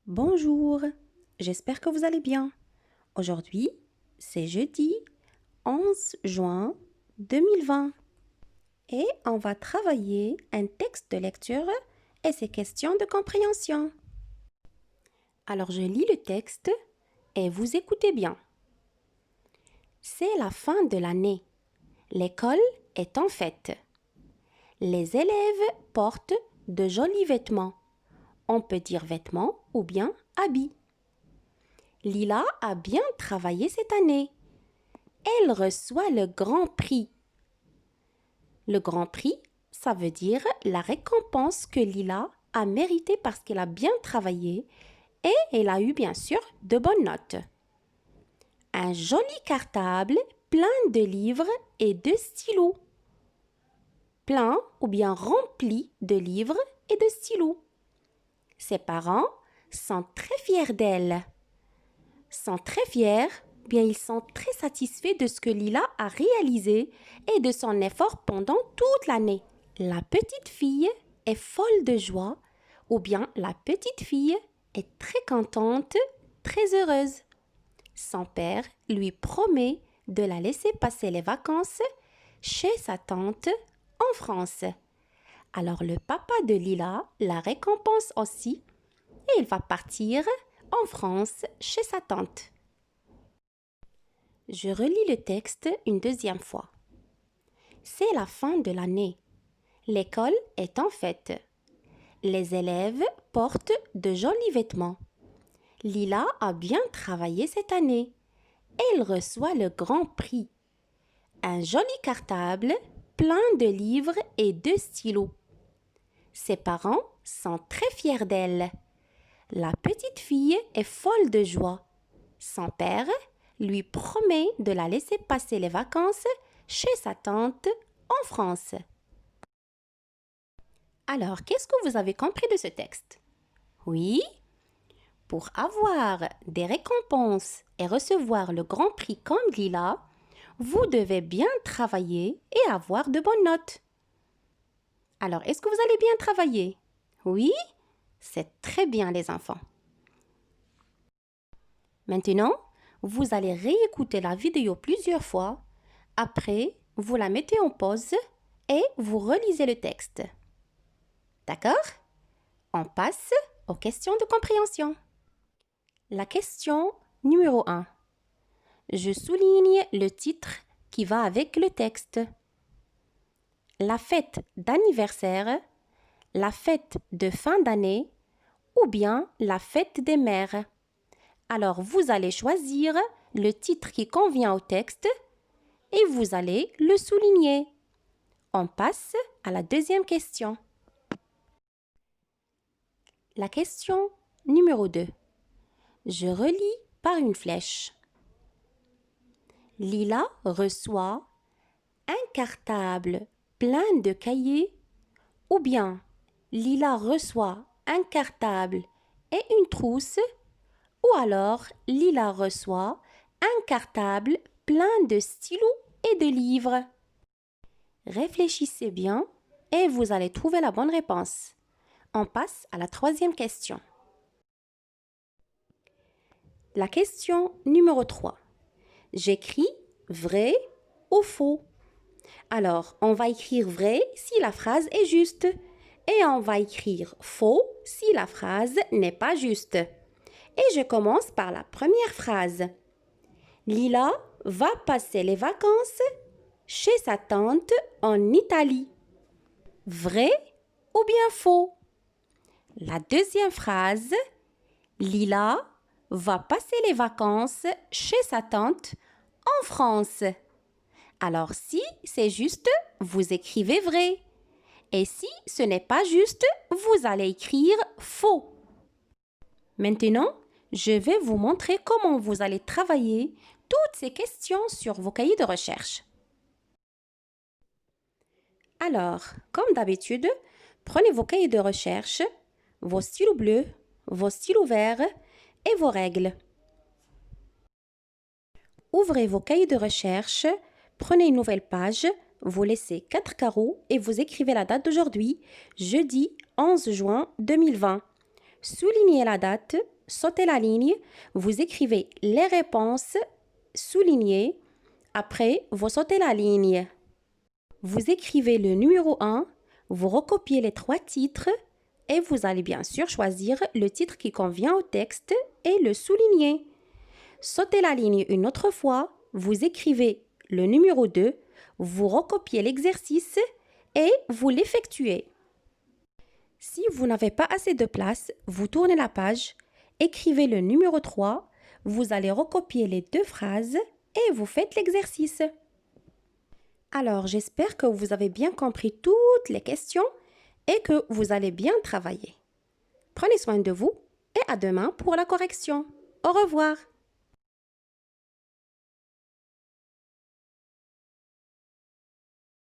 Bonjour, j'espère que vous allez bien. Aujourd'hui, c'est jeudi 11 juin 2020 et on va travailler un texte de lecture et ses questions de compréhension. Alors je lis le texte et vous écoutez bien. C'est la fin de l'année. L'école est en fête. Les élèves portent de jolis vêtements. On peut dire vêtements ou bien habits. Lila a bien travaillé cette année. Elle reçoit le grand prix. Le grand prix, ça veut dire la récompense que Lila a méritée parce qu'elle a bien travaillé et elle a eu bien sûr de bonnes notes. Un joli cartable plein de livres et de stylos. Plein ou bien rempli de livres et de stylos. Ses parents sont très fiers d'elle. Sont très fiers, bien ils sont très satisfaits de ce que Lila a réalisé et de son effort pendant toute l'année. La petite fille est folle de joie ou bien la petite fille est très contente, très heureuse. Son père lui promet de la laisser passer les vacances chez sa tante en France. Alors le papa de Lila la récompense aussi et il va partir en France chez sa tante. Je relis le texte une deuxième fois. C'est la fin de l'année. L'école est en fête. Les élèves portent de jolis vêtements. Lila a bien travaillé cette année. Elle reçoit le grand prix. Un joli cartable plein de livres et de stylos. Ses parents sont très fiers d'elle. La petite fille est folle de joie. Son père lui promet de la laisser passer les vacances chez sa tante en France. Alors, qu'est-ce que vous avez compris de ce texte? Oui? Pour avoir des récompenses et recevoir le grand prix comme Lila, vous devez bien travailler et avoir de bonnes notes. Alors, est-ce que vous allez bien travailler? Oui? C'est très bien les enfants. Maintenant, vous allez réécouter la vidéo plusieurs fois. Après, vous la mettez en pause et vous relisez le texte. D'accord? On passe aux questions de compréhension. La question numéro 1. Je souligne le titre qui va avec le texte. La fête d'anniversaire, la fête de fin d'année ou bien la fête des mères. Alors, vous allez choisir le titre qui convient au texte et vous allez le souligner. On passe à la deuxième question. La question numéro 2. Je relis par une flèche. Lila reçoit un cartable plein de cahiers ou bien Lila reçoit un cartable et une trousse ou alors Lila reçoit un cartable plein de stylos et de livres. Réfléchissez bien et vous allez trouver la bonne réponse. On passe à la troisième question. La question numéro 3. J'écris vrai ou faux. Alors, on va écrire vrai si la phrase est juste et on va écrire faux si la phrase n'est pas juste. Et je commence par la première phrase. Lila va passer les vacances chez sa tante en Italie. Vrai ou bien faux? La deuxième phrase. Lila va passer les vacances chez sa tante en France. Alors si c'est juste, vous écrivez vrai. Et si ce n'est pas juste, vous allez écrire faux. Maintenant, je vais vous montrer comment vous allez travailler toutes ces questions sur vos cahiers de recherche. Alors, comme d'habitude, prenez vos cahiers de recherche, vos stylos bleus, vos stylos verts et vos règles. Ouvrez vos cahiers de recherche, prenez une nouvelle page, vous laissez 4 carreaux et vous écrivez la date d'aujourd'hui, jeudi 11 juin 2020. Soulignez la date sautez la ligne, vous écrivez les réponses soulignées. Après, vous sautez la ligne. Vous écrivez le numéro 1, vous recopiez les 3 titres et vous allez bien sûr choisir le titre qui convient au texte et le souligner. Sautez la ligne une autre fois, vous écrivez le numéro 2, vous recopiez l'exercice et vous l'effectuez. Si vous n'avez pas assez de place, vous tournez la page, écrivez le numéro 3, vous allez recopier les 2 phrases et vous faites l'exercice. Alors, j'espère que vous avez bien compris toutes les questions et que vous allez bien travailler. Prenez soin de vous et à demain pour la correction. Au revoir.